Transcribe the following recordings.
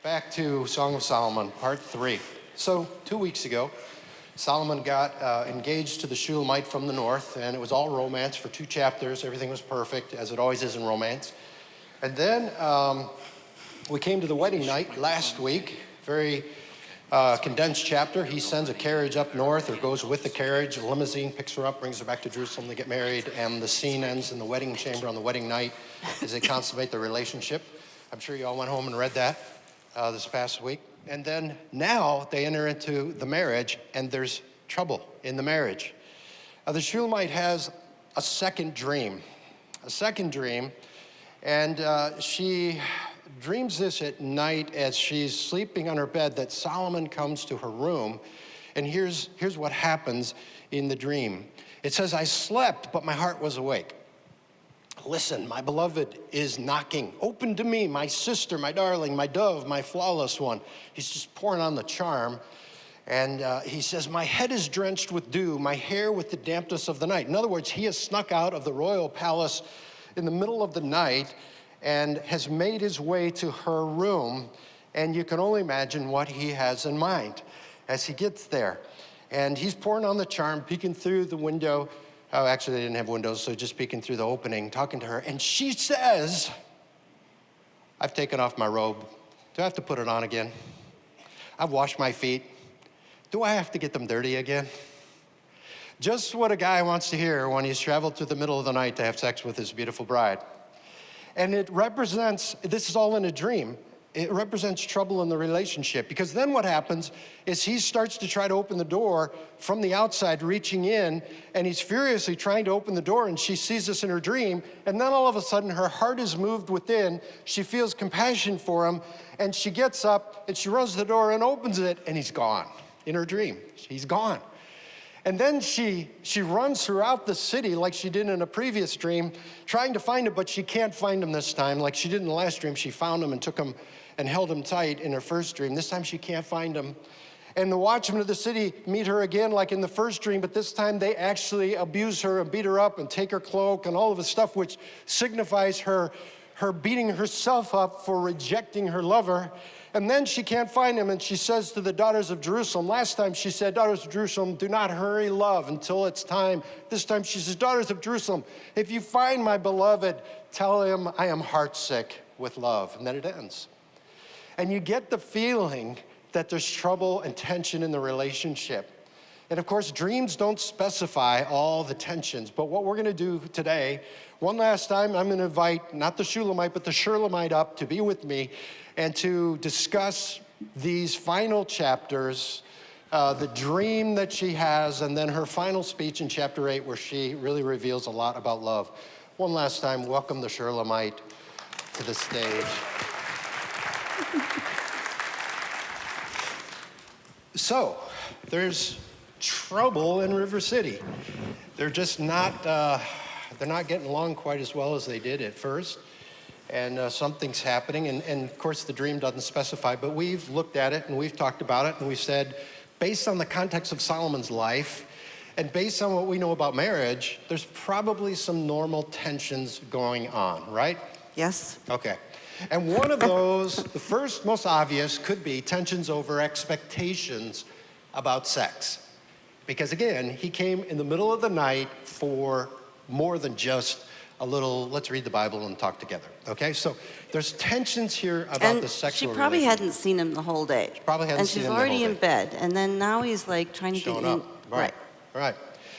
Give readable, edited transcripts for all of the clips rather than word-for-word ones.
Back to Song of Solomon, part 3. So, 2 weeks ago, Solomon got engaged to the Shulamite from the north, and it was all romance for 2 chapters. Everything was perfect, as it always is in romance. And then we came to the wedding night last week, very condensed chapter. He sends a carriage up north, or goes with the carriage. A limousine picks her up, brings her back to Jerusalem. They get married, and the scene ends in the wedding chamber on the wedding night as they consummate their relationship. I'm sure you all went home and read that this past week. And then now they enter into the marriage, and there's trouble in the marriage. The Shulamite has a second dream, and she dreams this at night as she's sleeping on her bed, that Solomon comes to her room, and here's what happens in the dream. It says, "I slept, but my heart was awake. Listen, my beloved is knocking. Open to me, my sister, my darling, my dove, my flawless one." He's just pouring on the charm. And he says, "My head is drenched with dew, my hair with the dampness of the night." In other words, he has snuck out of the royal palace in the middle of the night and has made his way to her room. And you can only imagine what he has in mind as he gets there. And he's pouring on the charm, peeking through the window. Oh, actually, they didn't have windows, so just peeking through the opening, talking to her. And she says, "I've taken off my robe. Do I have to put it on again? I've washed my feet. Do I have to get them dirty again?" Just what a guy wants to hear when he's traveled through the middle of the night to have sex with his beautiful bride. And it represents, this is all in a dream, it represents trouble in the relationship, because then what happens is he starts to try to open the door from the outside, reaching in, and he's furiously trying to open the door, and she sees this in her dream, and then all of a sudden her heart is moved within. She feels compassion for him, and she gets up and she runs to the door and opens it, and he's gone. In her dream, he's gone. And then she runs throughout the city like she did in a previous dream, trying to find him, but she can't find him this time. Like she did in the last dream, she found him and took him and held him tight in her first dream. This time she can't find him. And the watchmen of the city meet her again like in the first dream, but this time they actually abuse her and beat her up and take her cloak and all of the stuff, which signifies her beating herself up for rejecting her lover. And then she can't find him, and she says to the daughters of Jerusalem, last time she said, "Daughters of Jerusalem, do not hurry love until it's time." This time she says, "Daughters of Jerusalem, if you find my beloved, tell him I am heartsick with love." And then it ends. And you get the feeling that there's trouble and tension in the relationship. And of course, dreams don't specify all the tensions, but what we're gonna do today, one last time, I'm gonna invite, not the Shulamite, but the Shulamite up to be with me and to discuss these final chapters, the dream that she has, and then her final speech in chapter 8, where she really reveals a lot about love. One last time, welcome the Shulamite to the stage. So, there's trouble in River City. They're just not, they're not getting along quite as well as they did at first. And something's happening, and of course the dream doesn't specify, but we've looked at it and we've talked about it, and we've said, based on the context of Solomon's life, and based on what we know about marriage, there's probably some normal tensions going on, right? Yes. Okay. And one of those, the first most obvious, could be tensions over expectations about sex. Because again, he came in the middle of the night for more than just a little, let's read the Bible and talk together, okay? So there's tensions here about the sexual she probably relationship. hadn't seen him the whole day. She probably hadn't seen him the whole And she's already in day. bed, and then now he's like trying to Showing get in. up, right.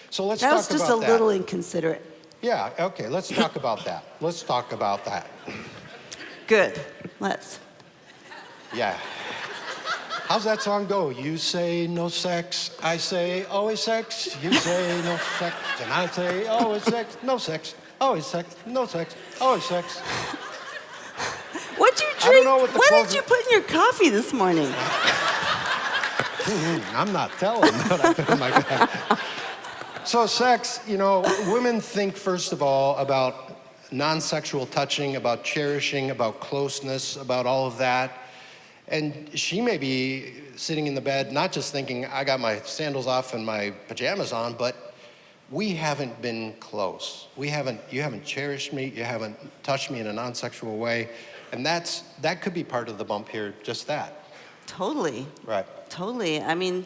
So let's That talk was just about a that. little inconsiderate. Yeah, okay, let's talk about that. Let's talk about that. Good, let's. Yeah. How's that song go? You say no sex, I say always sex. You say no sex, and I say always sex, no sex. Always sex, no sex, always sex. What'd you drink? I don't know what the What close- did you put in your coffee this morning? I'm not telling, but I put in my bag. So sex, you know, women think first of all about non-sexual touching, about cherishing, about closeness, about all of that. And she may be sitting in the bed, not just thinking, I got my sandals off and my pajamas on, but we haven't been close. You haven't cherished me, you haven't touched me in a non-sexual way. And that could be part of the bump here, just that. Totally. Right, Totally. I mean,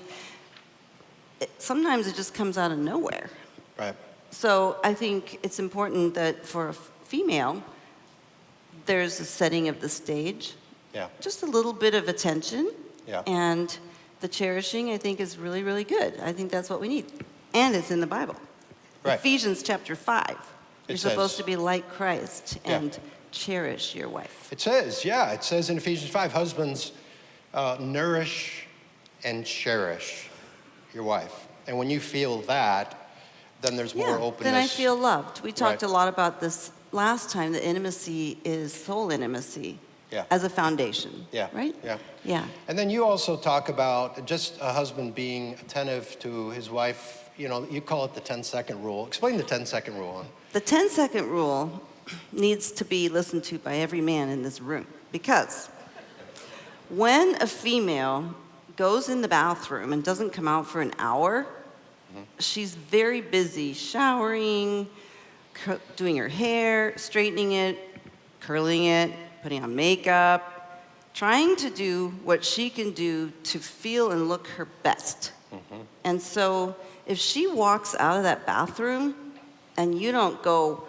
sometimes it just comes out of nowhere. right. So I think it's important that for a female, there's a setting of the stage, Yeah, just a little bit of attention, yeah. and the cherishing, I think, is really, really good. I think that's what we need. And it's in the Bible. Right. Ephesians chapter 5. You're It supposed says- to be like Christ Yeah. and cherish your wife. It says in Ephesians 5, husbands, nourish and cherish your wife. And when you feel that, then there's more openness. Then I feel loved. We talked Right. a lot about this last time, that intimacy is soul intimacy Yeah. as a foundation. Yeah, Right? yeah. Yeah. And then you also talk about just a husband being attentive to his wife. You know, you call it the 10-second rule. Explain the 10-second rule. The 10-second rule needs to be listened to by every man in this room, because when a female goes in the bathroom and doesn't come out for an hour, she's very busy showering, doing her hair, straightening it, curling it, putting on makeup, trying to do what she can do to feel and look her best. And so if she walks out of that bathroom and you don't go,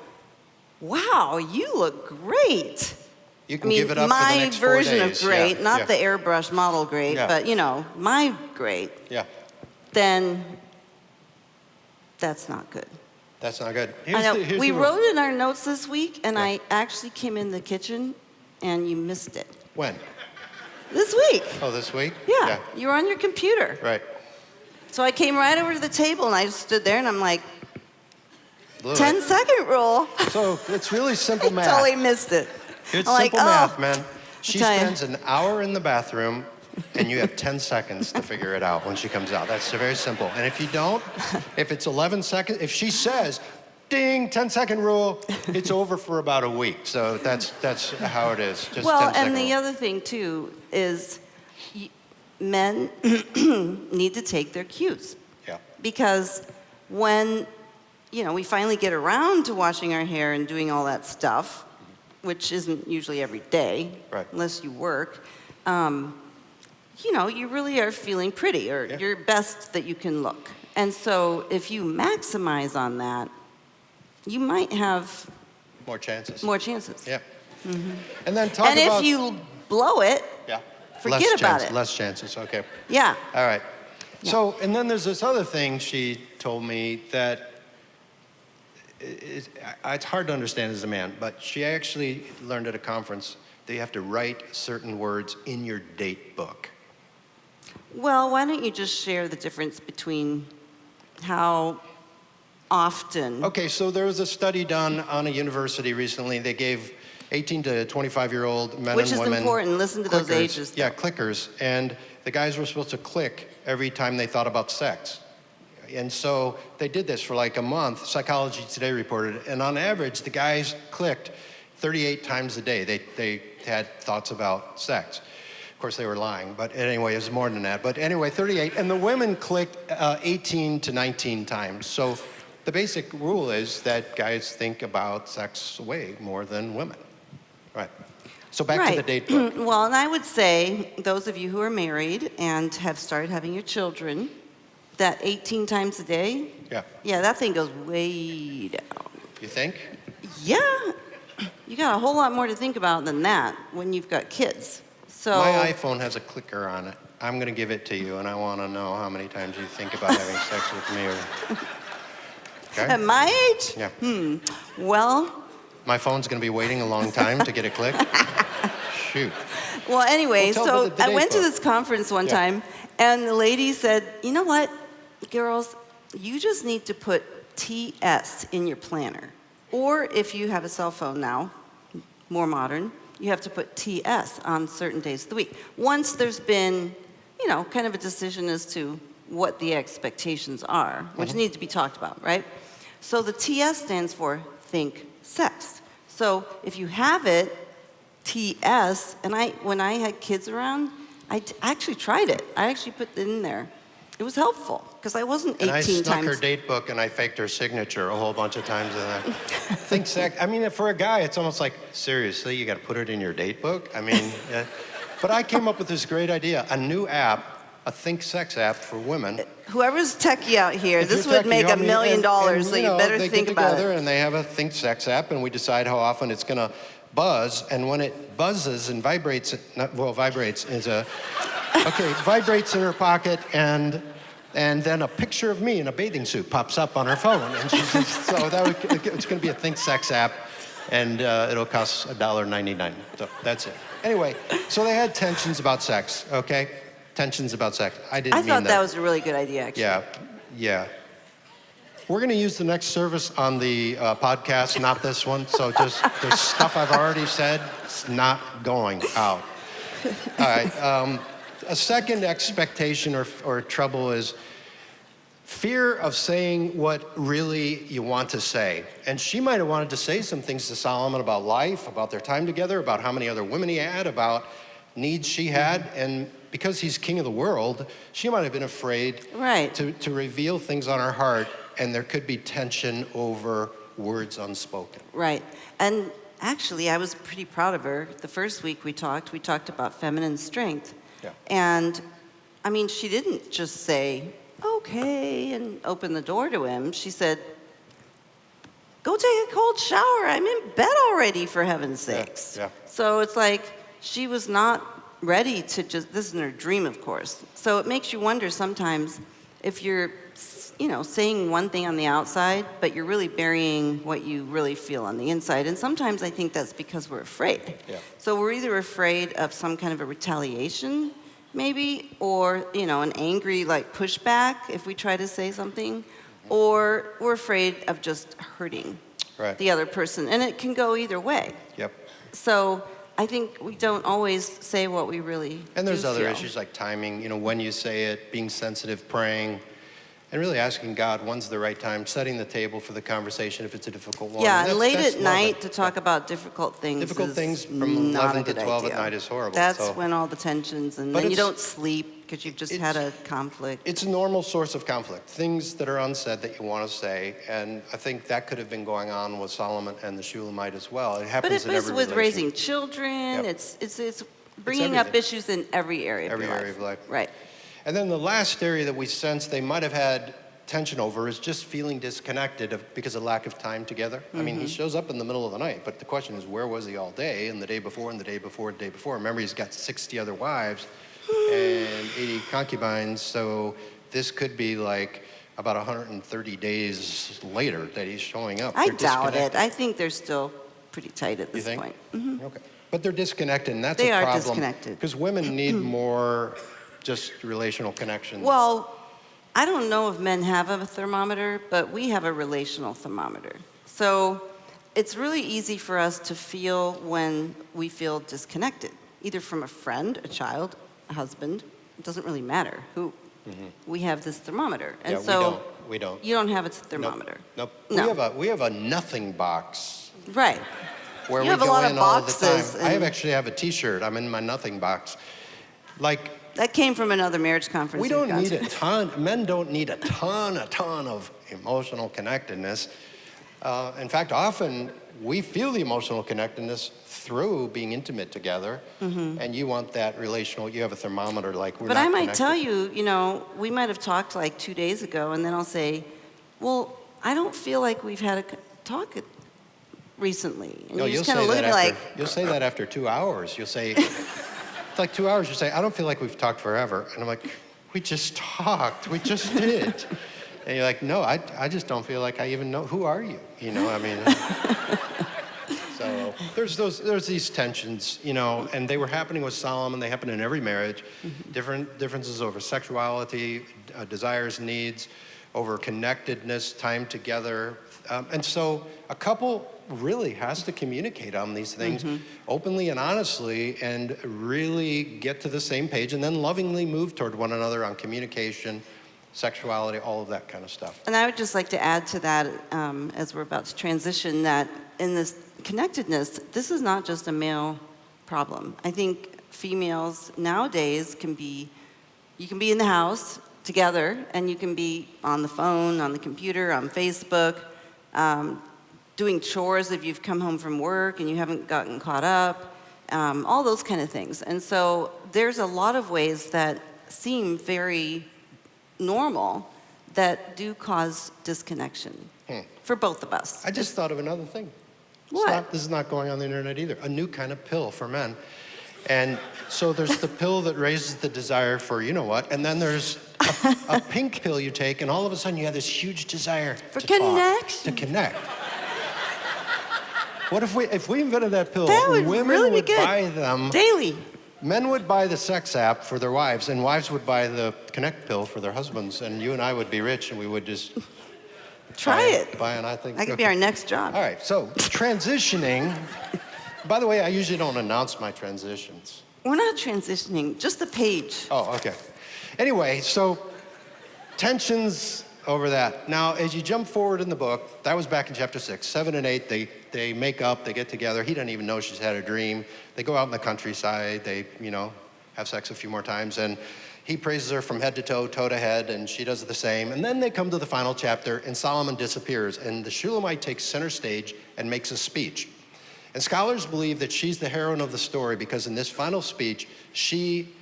wow, you look great. You I can mean, give it up for the my next 4 version days. of great, Yeah, not yeah. the airbrush model great, Yeah. but my great, Yeah, then that's not good. that's not good. I know. Here's We the rule. wrote in our notes this week, and Yeah. I actually came in the kitchen and you missed it. When? This week. Oh, this week? Yeah, you were on your computer. Right. So I came right over to the table and I just stood there and I'm like, Blew it. 10-second rule. So it's really simple I math. totally missed it. It's I'm like, simple math, oh, man. She tell ya. spends an hour in the bathroom, and you have 10 seconds to figure it out when she comes out. That's very simple. And if you don't, if it's 11 seconds, if she says, ding, 10-second rule, it's over for about a week. So that's how it is. Just Well, 10-second and the rule. other thing too is men need to take their cues, Yeah. because when we finally get around to washing our hair and doing all that stuff, which isn't usually every day, Right. unless you work, you really are feeling pretty, or Yeah. your best that you can look. And so if you maximize on that, you might have More chances. more chances. Yeah. And then talk And about... if you blow it, Yeah. forget Less about chance- it. Less chances, okay. yeah. All right. So, and then there's this other thing she told me that it's hard to understand as a man, but she actually learned at a conference that you have to write certain words in your date book. Well, why don't you just share the difference between how often? Okay, so there was a study done on a university recently. They gave 18 to 25-year-old men Which and is women important. Listen to those clickers. ages, Yeah, though. clickers. And the guys were supposed to click every time they thought about sex. And so they did this for like a month. Psychology Today reported, and on average, the guys clicked 38 times a day. They had thoughts about sex. Of course, they were lying, but anyway, it was more than that. But anyway, 38. And the women clicked 18 to 19 times. So the basic rule is that guys think about sex way more than women. Right. So back to the date book. Well, and I would say, those of you who are married and have started having your children, that 18 times a day, Yeah. that thing goes way down. You think? Yeah. You got a whole lot more to think about than that when you've got kids. So My iPhone has a clicker on it. I'm going to give it to you, and I want to know how many times you think about having sex with me. at Okay? my age, Yeah. well, My phone's going to be waiting a long time to get a click. Shoot. Well, anyway, Well, tell so the I date went to book. this conference one Yeah. time, and the lady said, you know what, girls, you just need to put TS in your planner. Or if you have a cell phone now, more modern, you have to put TS on certain days of the week. Once there's been, kind of a decision as to what the expectations are, which need to be talked about, right? So the TS stands for think sex. So if you have it, TS, and when I had kids around, I actually tried it. I actually put it in there. It was helpful. because I wasn't And I 18 snuck times. her date book and I faked her signature a whole bunch of times in there. Think sex. I mean, for a guy, it's almost like, seriously, you got to put it in your date book? I mean, but I came up with this great idea, a new app, a Think Sex app for women. Whoever's techie out here, If this you're would techie, make I $1 mean, million, and, so you know, better they think get about together it. and they have a Think Sex app, and we decide how often it's going to buzz. And when it buzzes and vibrates, vibrates is a vibrates in her pocket, and then a picture of me in a bathing suit pops up on her phone, and she says, so it's going to be a Think Sex app, and it'll cost $1.99. So that's it. Anyway, so they had tensions about sex. Okay, tensions about sex. I didn't I mean thought that was a really good idea, actually. Yeah. We're going to use the next service on the podcast, not this one. So just there's stuff I've already said. It's not going out. All right. A second expectation or trouble is fear of saying what really you want to say. And she might have wanted to say some things to Solomon about life, about their time together, about how many other women he had, about needs she had. And because he's king of the world, she might have been afraid to reveal things on her heart, and there could be tension over words unspoken. Right. And actually, I was pretty proud of her. The first week we talked about feminine strength. Yeah. And I mean, she didn't just say, okay, and open the door to him. She said, go take a cold shower. I'm in bed already, for heaven's sakes. Yeah. So it's like she was not ready to just, this isn't her dream, of course. So it makes you wonder sometimes if you're, saying one thing on the outside, but you're really burying what you really feel on the inside. And sometimes I think that's because we're afraid. Yeah. So we're either afraid of some kind of a retaliation, maybe, or, an angry, pushback if we try to say something, or we're afraid of just hurting the other person. And it can go either way. Yep. So I think we don't always say what we really And there's do other feel. issues like timing, when you say it, being sensitive, praying, and really asking God when's the right time, setting the table for the conversation if it's a difficult one. Yeah, And and late that's at night loving. to talk about difficult things Difficult is things from not 11 a to good 12 idea. at night is horrible. That's so. when all the tensions, and But then you it's- don't sleep because you've just had a conflict. It's a normal source of conflict, things that are unsaid that you want to say, and I think that could have been going on with Solomon and the Shulamite as well. It But happens it in is every with relation. raising children. Yep. It's bringing up everything. issues in every area Every of your area of life. Right. And then the last area that we sense they might have had tension over is just feeling disconnected because of lack of time together. I mean, he shows up in the middle of the night, but the question is, where was he all day, and the day before, and the day before, the day before? Remember, he's got 60 other wives and 80 concubines, so this could be like about 130 days later that he's showing up. I They're doubt it. disconnected. I think they're still pretty tight at You this think? point. Okay. But they're disconnected, and that's They a are problem. disconnected. Because women need more just relational connection. Well, I don't know if men have a thermometer, but we have a relational thermometer. So it's really easy for us to feel when we feel disconnected, either from a friend, a child, a husband. It doesn't really matter who. We have this thermometer. And yeah, so we don't. you don't have a thermometer. Nope. No. We have a nothing box Right. where You we have a go lot of in all the time. boxes I and- actually have a T-shirt. I'm in my nothing box. Like, That came from another marriage conference. we we've don't gone need to. a ton. Men don't need a ton of emotional connectedness. In fact, often we feel the emotional connectedness through being intimate together, and you want that relational. You have a thermometer, like we're But not I might connected. tell you, we might have talked like 2 days ago, and then I'll say, well, I don't feel like we've had a talk recently. And No, you you'll just kind say of look that at me after. like, You'll say that after 2 hours. You'll say, it's like 2 hours. You say, I don't feel like we've talked forever, and I'm like, we just talked. We just did. And you're like, no, I just don't feel like I even know. Who are you? I mean. So there's these tensions, and they were happening with Solomon. They happen in every marriage. Different differences over sexuality, desires, needs, over connectedness, time together. And so a couple really has to communicate on these things openly and honestly, and really get to the same page, and then lovingly move toward one another on communication, sexuality, all of that kind of stuff. and I would just like to add to that, as we're about to transition, that in this connectedness, this is not just a male problem. I think females nowadays you can be in the house, together, and you can be on the phone, on the computer, on Facebook, doing chores if you've come home from work and you haven't gotten caught up, all those kind of things. And so there's a lot of ways that seem very normal that do cause disconnection for both of us. I just thought of another thing. What? This is not going on the internet either. A new kind of pill for men. And so there's the pill that raises the desire for you know what, and then there's a pink pill you take, and all of a sudden you have this huge desire For to talk, connection. to connect. What if we invented that pill? That would Women really be would good. buy them. Daily. Men would buy the sex app for their wives, and wives would buy the Connect pill for their husbands, and you and I would be rich, and we would just Try it. buy, and I think That could be our next job. All right, so transitioning. By the way, I usually don't announce my transitions. We're not transitioning, just the page. Oh, okay. Anyway, so tensions over that. Now, as you jump forward in the book, that was back in chapter 6. 7 and 8, they make up, they get together. He doesn't even know she's had a dream. They go out in the countryside. They, have sex a few more times. And he praises her from head to toe, toe to head, and she does the same. And then they come to the final chapter, and Solomon disappears. And the Shulamite takes center stage and makes a speech. And scholars believe that she's the heroine of the story because in this final speech, she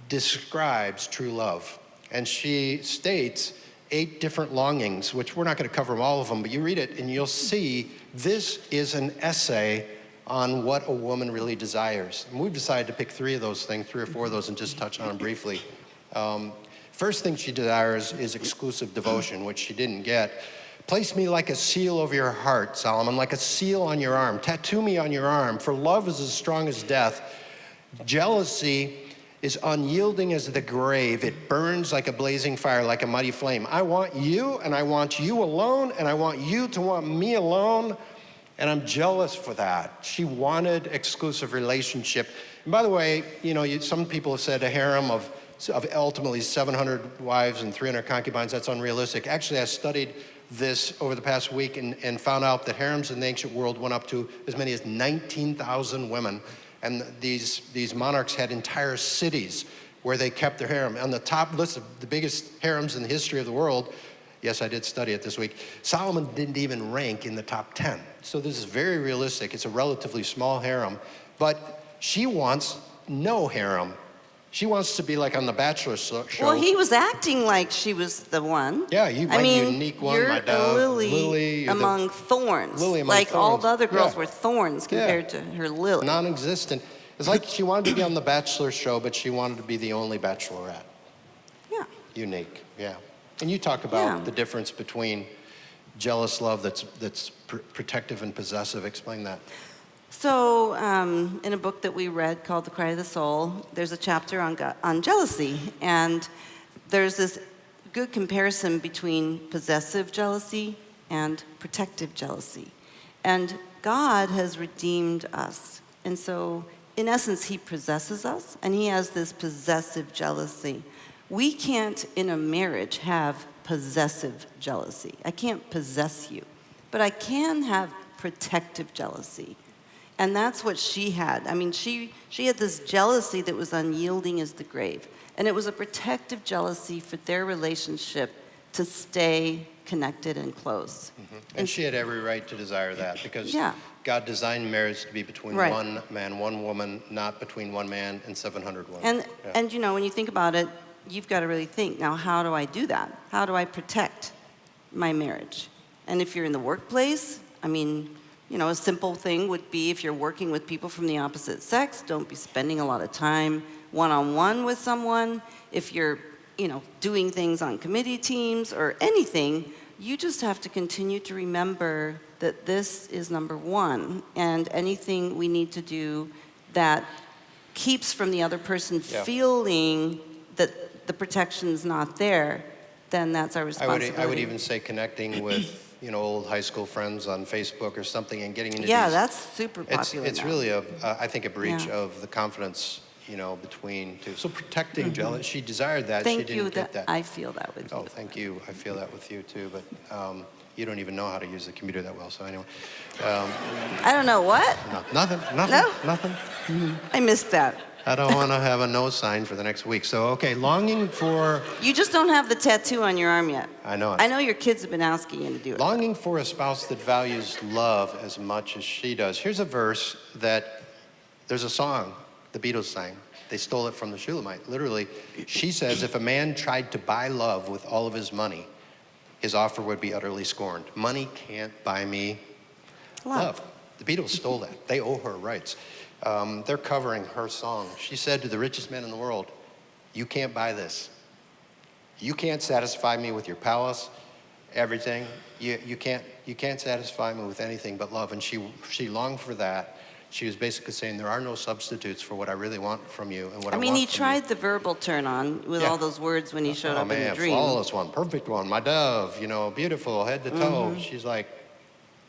describes true love. And she states 8 different longings, which we're not going to cover all of them, but you read it and you'll see this is an essay on what a woman really desires. And we've decided to pick 3 of those things, 3 or 4 of those, and just touch on them briefly. First thing she desires is exclusive devotion, which she didn't get. Place me like a seal over your heart, Solomon, like a seal on your arm. Tattoo me on your arm, for love is as strong as death. Jealousy is unyielding as the grave. It burns like a blazing fire, like a mighty flame. I want you, and I want you alone, and I want you to want me alone, and I'm jealous for that. She wanted exclusive relationship. And by the way, some people have said a harem of ultimately 700 wives and 300 concubines. That's unrealistic. Actually, I studied this over the past week and found out that harems in the ancient world went up to as many as 19,000 women. And these monarchs had entire cities where they kept their harem. On the top list of the biggest harems in the history of the world, yes, I did study it this week, Solomon didn't even rank in the top 10. So this is very realistic. It's a relatively small harem. But she wants no harem. She wants to be like on the Bachelor show. Well, he was acting like she was the one. Yeah, my unique one, you're my dove, a lily, Lily among thorns. Lily among like all thorns. the other girls Yeah. were thorns compared to her lily. Non-existent. It's like she wanted to be on the Bachelor show, but she wanted to be the only bachelorette. Yeah. Unique, yeah. And you talk about Yeah. the difference between jealous love that's protective and possessive. Explain that. So, in a book that we read called The Cry of the Soul, there's a chapter on jealousy. And there's this good comparison between possessive jealousy and protective jealousy. And God has redeemed us. And so, in essence, he possesses us, and he has this possessive jealousy. We can't, in a marriage, have possessive jealousy. I can't possess you, but I can have protective jealousy. And that's what she had. I mean, she had this jealousy that was unyielding as the grave. And it was a protective jealousy for their relationship to stay connected and close. Mm-hmm. And she had every right to desire that because Yeah. God designed marriage to be between Right. one man, one woman, not between one man and 700 women. And, Yeah. and when you think about it, you've got to really think, now, how do I do that? How do I protect my marriage? And if you're in the workplace, I mean, a simple thing would be if you're working with people from the opposite sex, don't be spending a lot of time one-on-one with someone. If you're, doing things on committee teams or anything, you just have to continue to remember that this is number one, and anything we need to do that keeps from the other person Yeah. feeling that the protection's not there, then that's our responsibility. I would even say connecting with old high school friends on Facebook or something and getting into Yeah, these. that's super popular It's now. really I think a breach Yeah. of the confidence between two. So protecting jealous. She desired that. She Thank didn't you get that. I feel that with you. Oh, thank you. I feel that with you too. But you don't even know how to use the computer that well. So anyway, I don't know what? nothing. No? Nothing. I missed that. I don't want to have a no sign for the next week. So, okay, longing for, You just don't have the tattoo on your arm yet. I know it. I know your kids have been asking you to do it. Longing for a spouse that values love as much as she does. Here's a verse that there's a song the Beatles sang. They stole it from the Shulamite. Literally, she says, if a man tried to buy love with all of his money, his offer would be utterly scorned. Money can't buy me love. The Beatles stole that. They owe her rights. They're covering her song. She said to the richest man in the world, you can't buy this. You can't satisfy me with your palace, everything. You can't satisfy me with anything but love. And she longed for that. She was basically saying there are no substitutes for what I really want from you and what I want he from tried the verbal turn on with Yeah. all those words when he showed Oh, up in man, the dream. flawless one, perfect one, my dove, beautiful, head to toe. She's like,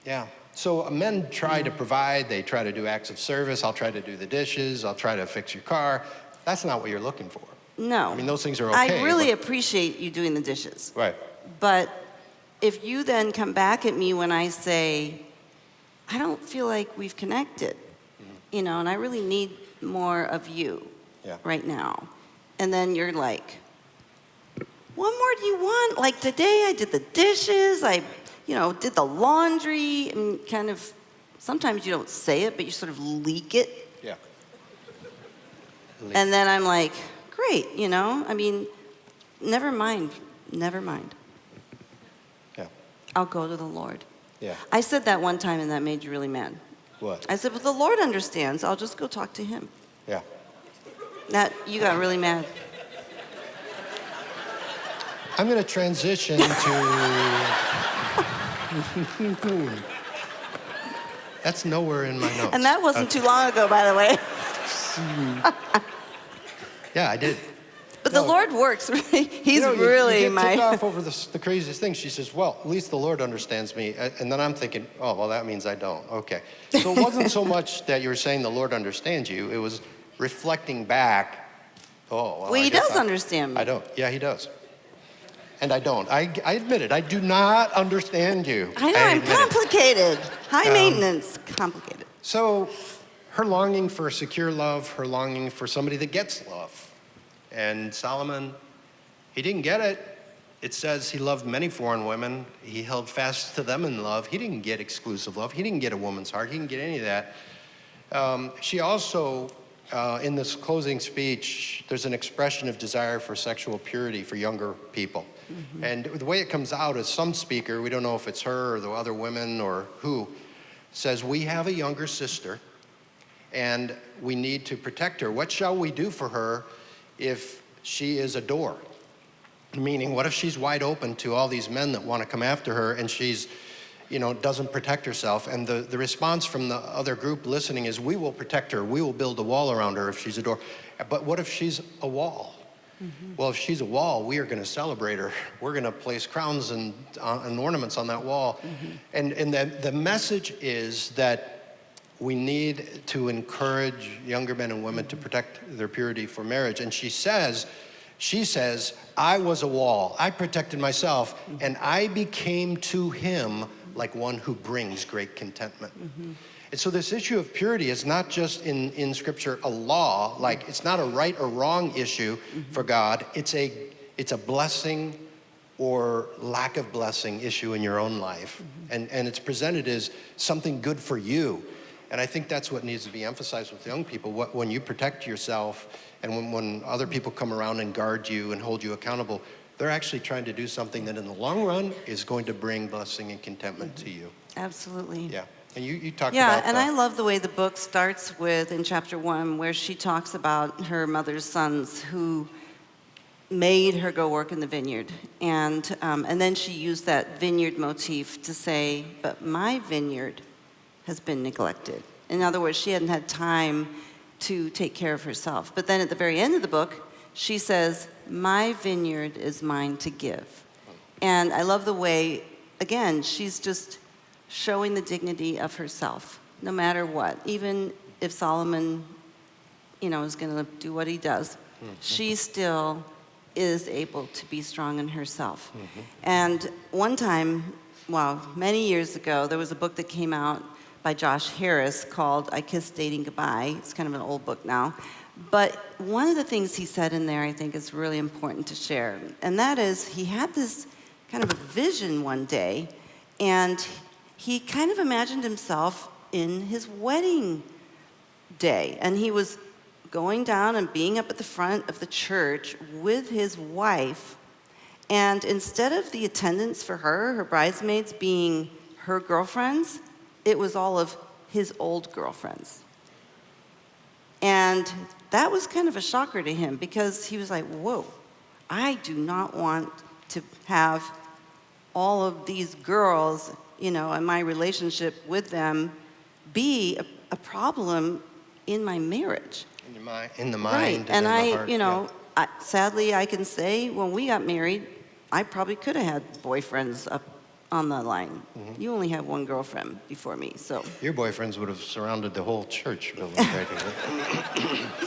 yeah. So men try to provide, they try to do acts of service. I'll try to do the dishes, I'll try to fix your car. That's not what you're looking for. No. I mean, those things are okay. I really but- appreciate you doing the dishes. Right. But if you then come back at me when I say, I don't feel like we've connected, and I really need more of you Yeah. right now. And then you're like, what more do you want? Like today I did the dishes, I did the laundry, and kind of, sometimes you don't say it, but you sort of leak it. Yeah. And then I'm like, great, never mind. Yeah. I'll go to the Lord. Yeah. I said that one time and that made you really mad. What? I said, but the Lord understands. I'll just go talk to him. Yeah. That, you got really mad. I'm going to transition to. That's nowhere in my notes. And that wasn't too long ago, by the way. Yeah, I did. But No. the Lord works. He's You really get my. ticked off over the craziest thing. She says, well, at least the Lord understands me. And then I'm thinking, oh, well, that means I don't. Okay. So it wasn't so much that you were saying the Lord understands you. It was reflecting back, oh, well, Well, I he guess does understand me. I don't. Yeah, he does. And I don't. I admit it. I do not understand you. I know, I'm admit it. complicated. High maintenance, complicated. So her longing for secure love, her longing for somebody that gets love. And Solomon, he didn't get it. It says he loved many foreign women. He held fast to them in love. He didn't get exclusive love. He didn't get a woman's heart. He didn't get any of that. She also, in this closing speech, there's an expression of desire for sexual purity for younger people. Mm-hmm. And the way it comes out is some speaker, we don't know if it's her or the other women or who, says, we have a younger sister and we need to protect her. What shall we do for her if she is a door? Meaning, what if she's wide open to all these men that want to come after her and she's, doesn't protect herself? And the response from the other group listening is, we will protect her. We will build a wall around her if she's a door. But what if she's a wall? Mm-hmm. Well, if she's a wall, we are going to celebrate her. We're going to place crowns and ornaments on that wall. Mm-hmm. And the message is that we need to encourage younger men and women to protect their purity for marriage. And she says, I was a wall. I protected myself, and I became to him like one who brings great contentment. Mm-hmm. And so this issue of purity is not just in Scripture a law, like it's not a right or wrong issue for God. It's a blessing or lack of blessing issue in your own life. And it's presented as something good for you. And I think that's what needs to be emphasized with young people. When you protect yourself and when other people come around and guard you and hold you accountable, they're actually trying to do something that in the long run is going to bring blessing and contentment to you. Absolutely. Yeah. And you talked about Yeah, and I love the way the book starts with, in chapter 1, where she talks about her mother's sons who made her go work in the vineyard. And then she used that vineyard motif to say, but my vineyard has been neglected. In other words, she hadn't had time to take care of herself. But then at the very end of the book, she says, my vineyard is mine to give. And I love the way, again, she's just showing the dignity of herself, no matter what. Even if Solomon, is going to do what he does, she still is able to be strong in herself. Mm-hmm. And one time, many years ago, there was a book that came out by Josh Harris called I Kissed Dating Goodbye. It's kind of an old book now. But one of the things he said in there I think is really important to share, and that is he had this kind of a vision one day, and he kind of imagined himself in his wedding day, and he was going down and being up at the front of the church with his wife, and instead of the attendants for her bridesmaids being her girlfriends, it was all of his old girlfriends. And that was kind of a shocker to him because he was like, whoa, I do not want to have all of these girls, you know, and my relationship with them be a problem in my marriage. In the mind, Right. and And in I, the heart. you know, sadly, I can say when we got married, I probably could have had boyfriends up on the line. You only had one girlfriend before me, so. Your boyfriends would have surrounded the whole church building, practically.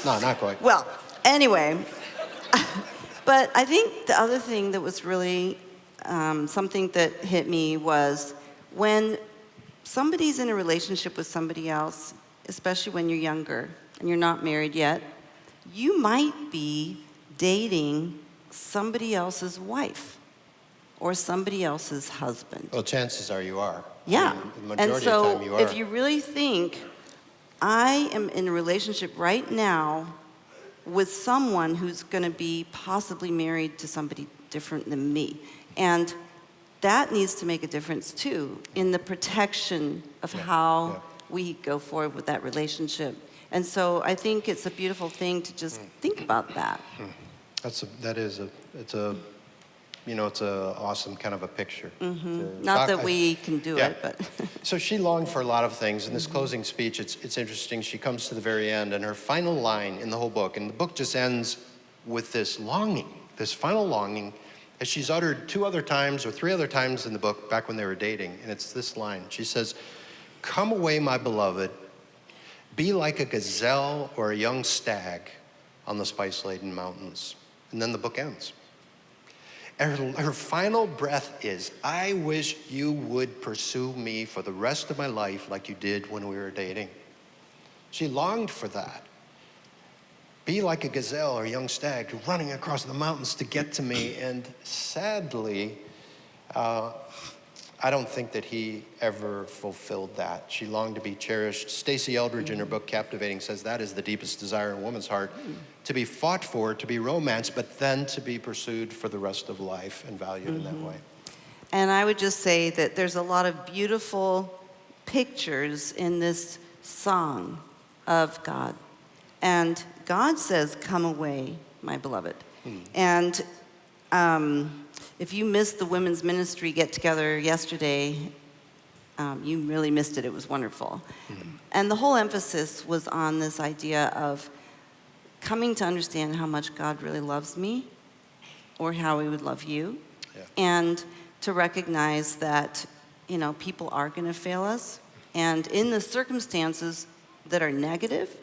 No, not quite. Well, anyway, but I think the other thing that was really something that hit me was when somebody's in a relationship with somebody else, especially when you're younger and you're not married yet, you might be dating somebody else's wife or somebody else's husband. Well, chances are you are. Yeah. I mean, the And majority of the so time you are. if you really think, I am in a relationship right now with someone who's going to be possibly married to somebody different than me. And that needs to make a difference too in the protection of how we go forward with that relationship. And so I think it's a beautiful thing to just think about that. It's a awesome kind of a picture. Not that we can do Yeah. it, but So she longed for a lot of things. In this closing speech, it's interesting. She comes to the very end, and her final line in the whole book, and the book just ends with this longing, this final longing, as she's uttered 2 other times or 3 other times in the book back when they were dating. And it's this line. She says, "Come away, my beloved, be like a gazelle or a young stag on the spice-laden mountains." And then the book ends. Her final breath is, "I wish you would pursue me for the rest of my life like you did when we were dating." She longed for that. Be like a gazelle or a young stag running across the mountains to get to me. And sadly, I don't think that he ever fulfilled that. She longed to be cherished. Stacey Eldridge in her book Captivating says that is the deepest desire in a woman's heart, to be fought for, to be romanced, but then to be pursued for the rest of life and valued in that way. And I would just say that there's a lot of beautiful pictures in this song of God. And God says, "Come away, my beloved." And if you missed the women's ministry get-together yesterday, you really missed it. It was wonderful. And the whole emphasis was on this idea of coming to understand how much God really loves me or how he would love you. Yeah. And to recognize that, you know, people are going to fail us. And in the circumstances that are negative,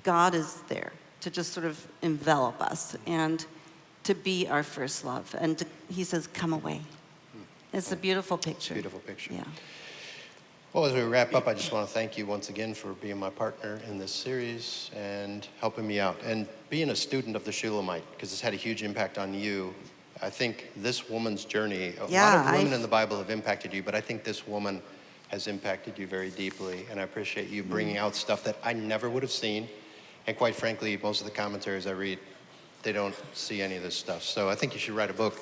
God is there to just sort of envelop us and to be our first love. And he says, "Come away." It's a beautiful picture. Beautiful picture. Yeah. Well, as we wrap up, I just want to thank you once again for being my partner in this series and helping me out and being a student of the Shulamite, because it's had a huge impact on you. I think this woman's journey, a lot of women in the Bible have impacted you, but I think this woman has impacted you very deeply, and I appreciate you bringing out stuff that I never would have seen. And quite frankly, most of the commentaries I read, they don't see any of this stuff. So I think you should write a book.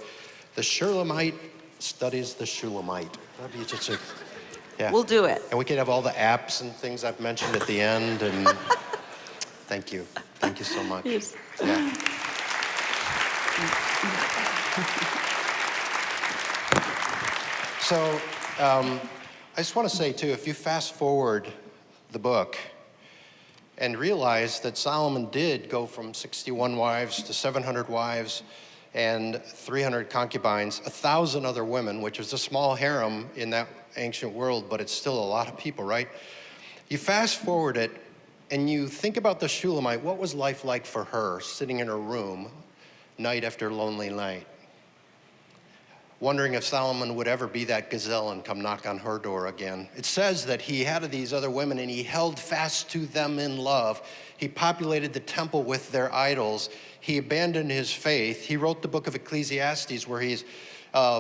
The Shulamite Studies the Shulamite. That'd be just a, yeah. We'll do it. And we could have all the apps and things I've mentioned at the end. And thank you. Thank you so much. Yes. Yeah. So I just want to say, too, if you fast forward the book and realize that Solomon did go from 61 wives to 700 wives and 300 concubines, 1,000 other women, which is a small harem in that ancient world, but it's still a lot of people, right? You fast forward it and you think about the Shulamite. What was life like for her sitting in her room night after lonely night? wondering if Solomon would ever be that gazelle and come knock on her door again. It says that he had these other women and he held fast to them in love. He populated the temple with their idols. He abandoned his faith. He wrote the book of Ecclesiastes where he's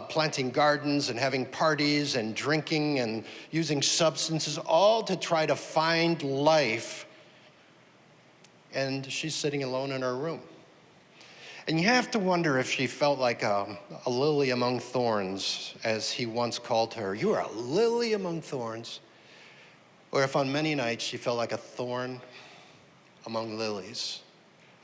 planting gardens and having parties and drinking and using substances, all to try to find life. And she's sitting alone in her room. And you have to wonder if she felt like a lily among thorns, as he once called her. You are a lily among thorns. Or if on many nights she felt like a thorn among lilies,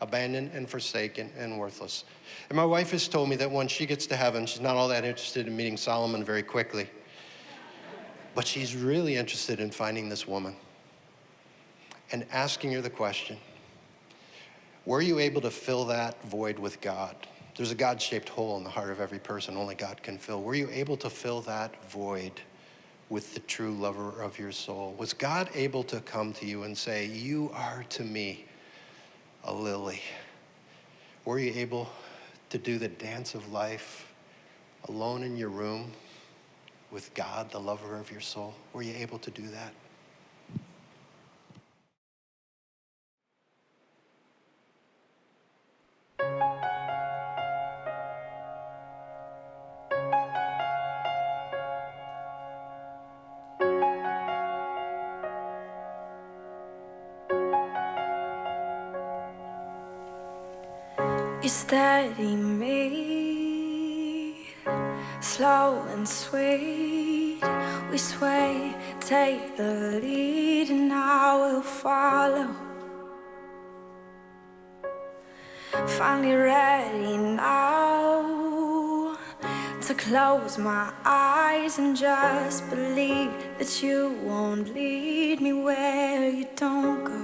abandoned and forsaken and worthless. And my wife has told me that when she gets to heaven, she's not all that interested in meeting Solomon very quickly. But she's really interested in finding this woman and asking her the question, were you able to fill that void with God? There's a God-shaped hole in the heart of every person only God can fill. Were you able to fill that void with the true lover of your soul? Was God able to come to you and say, you are to me a lily? Were you able to do the dance of life alone in your room with God, the lover of your soul? Were you able to do that? You steady me, slow and sweet. We sway, take the lead, and I will follow. Finally ready now to close my eyes and just believe that you won't lead me where you don't go.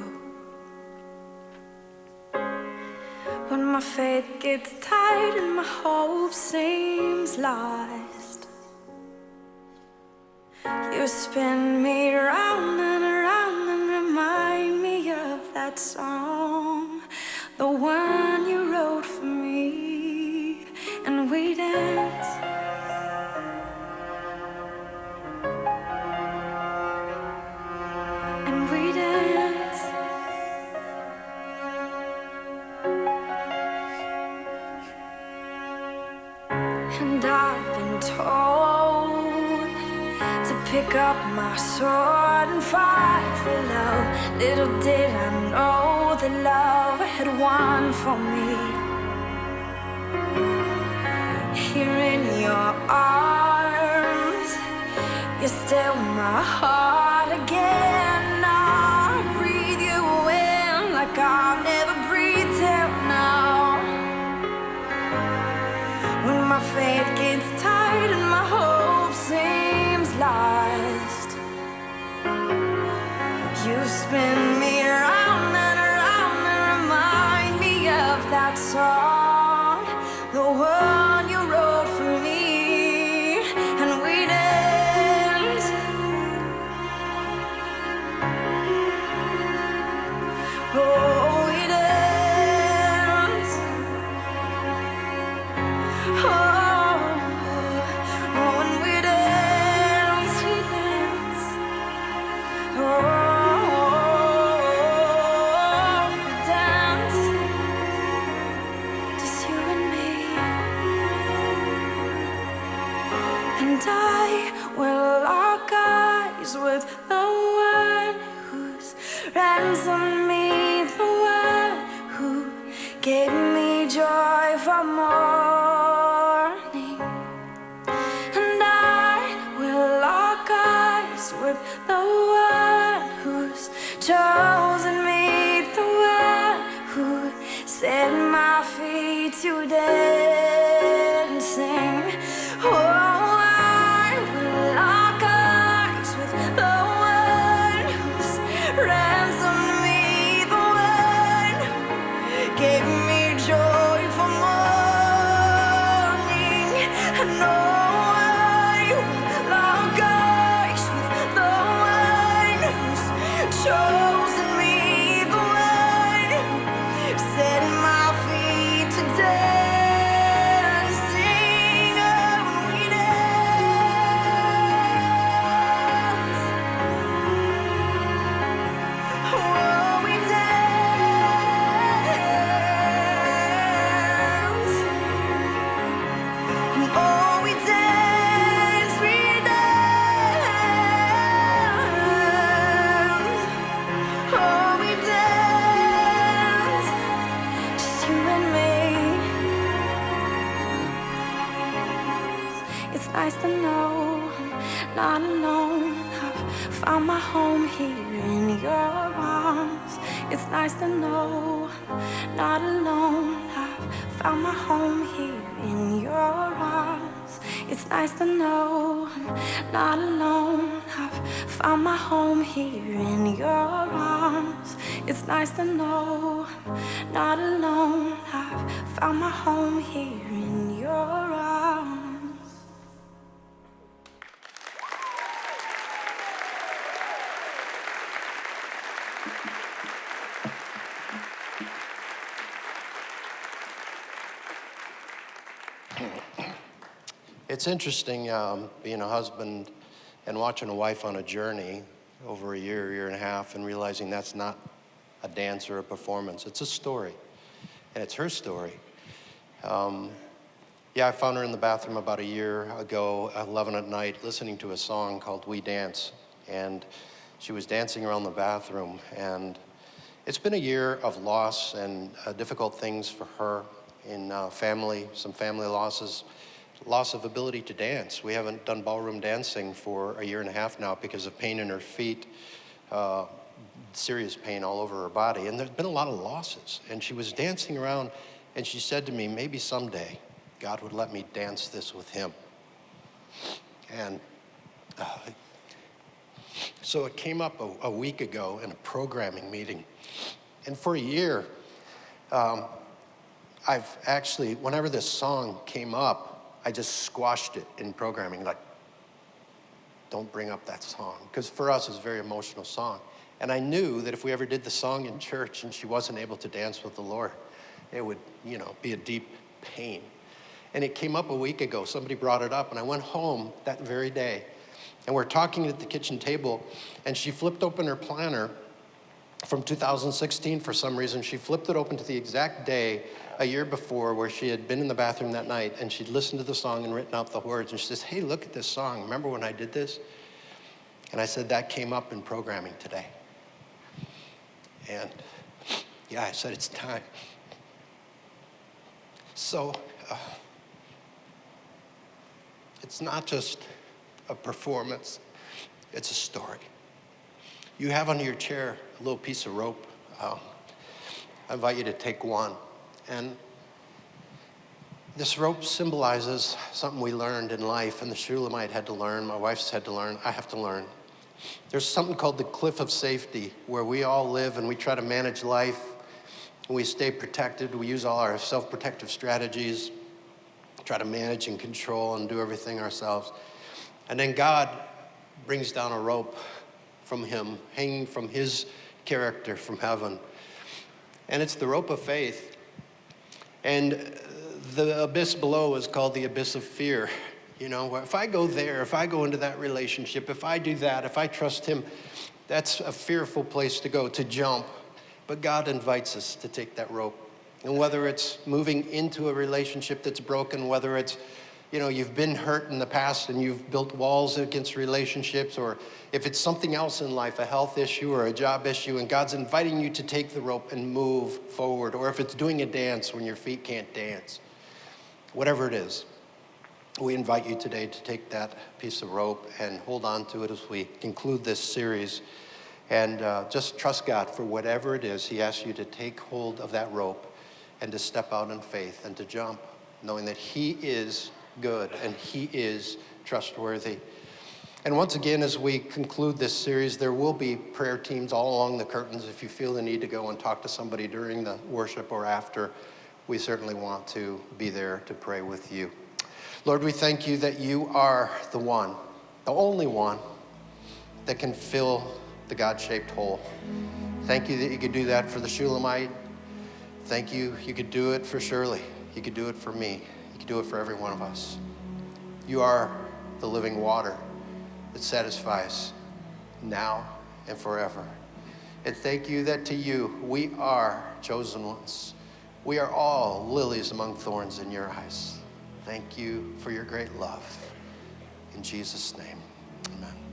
When my faith gets tight and my hope seems lost, you spin me round and around and remind me of that song, the one you wrote for me, and we dance. And we dance. And I've been told to pick up my sword and fight for love. Little did I know that love had won for me. Here in your arms, you're still my heart again. I'll breathe you in like I've never breathed till now. When my faith gets tight and my hope seems lost, you spin me around and around and remind me of that song, the one you wrote for me, and we dance. Oh, we dance. Oh, when we dance, we dance. Oh, we dance, just you and me. And I will lock eyes with the one who's ransomed me, the one who gave me joy for morning. And I will lock eyes with the one who's chosen me, the one who set my feet to dancing. Oh, I will lock eyes with the one who's ransomed me, the one who gave me joy for morning. And oh, I will lock eyes with the one who's chosen me, the one who set my feet to dance. nice to know I'm not alone. I've found my home here in your arms. It's nice to know I'm not alone. I've found my home here in your arms. It's nice to know I'm not alone. I've found my home here in your arms. It's nice to know I'm not alone. I've found my home here in your arms. It's interesting being a husband and watching a wife on a journey over a year and a half, and realizing that's not a dance or a performance. It's a story, and it's her story. I found her in the bathroom about a year ago, 11 at night, listening to a song called We Dance, and she was dancing around the bathroom, and it's been a year of loss and difficult things for her in family, some family losses, loss of ability to dance. We haven't done ballroom dancing for a year and a half now because of pain in her feet, serious pain all over her body, and there's been a lot of losses. And she was dancing around, and she said to me, maybe someday God would let me dance this with him. And so it came up a week ago in a programming meeting. And for a year, I've actually, whenever this song came up, I just squashed it in programming, like, don't bring up that song. Because for us, it's a very emotional song. And I knew that if we ever did the song in church and she wasn't able to dance with the Lord, it would, be a deep pain. And it came up a week ago. Somebody brought it up, and I went home that very day. And we're talking at the kitchen table, and she flipped open her planner from 2016 for some reason. She flipped it open to the exact day a year before where she had been in the bathroom that night, and she'd listened to the song and written out the words. And she says, hey, look at this song. Remember when I did this? And I said, that came up in programming today. And I said, it's time. So it's not just a performance, it's a story. You have under your chair a little piece of rope. I invite you to take one. And this rope symbolizes something we learned in life, and the Shulamite had to learn, my wife's had to learn, I have to learn. There's something called the cliff of safety, where we all live and we try to manage life, and we stay protected. We use all our self-protective strategies, try to manage and control and do everything ourselves. And then God brings down a rope from him, hanging from his character from heaven. And it's the rope of faith. And the abyss below is called the abyss of fear. If I go there, if I go into that relationship, if I do that, if I trust him, that's a fearful place to go, to jump. But God invites us to take that rope. And whether it's moving into a relationship that's broken, whether it's, you've been hurt in the past and you've built walls against relationships, or if it's something else in life, a health issue or a job issue, and God's inviting you to take the rope and move forward, or if it's doing a dance when your feet can't dance, whatever it is, we invite you today to take that piece of rope and hold on to it as we conclude this series, and just trust God for whatever it is. He asks you to take hold of that rope and to step out in faith and to jump, knowing that he is good and he is trustworthy. And once again, as we conclude this series, there will be prayer teams all along the curtains. If you feel the need to go and talk to somebody during the worship or after, we certainly want to be there to pray with you. Lord, we thank you that you are the one, the only one, that can fill the God-shaped hole. Thank you that you could do that for the Shulamite. Thank you, you could do it for Shirley. You could do it for me. You could do it for every one of us. You are the living water that satisfies now and forever. And thank you that to you, we are chosen ones. We are all lilies among thorns in your eyes. Thank you for your great love. In Jesus' name, amen.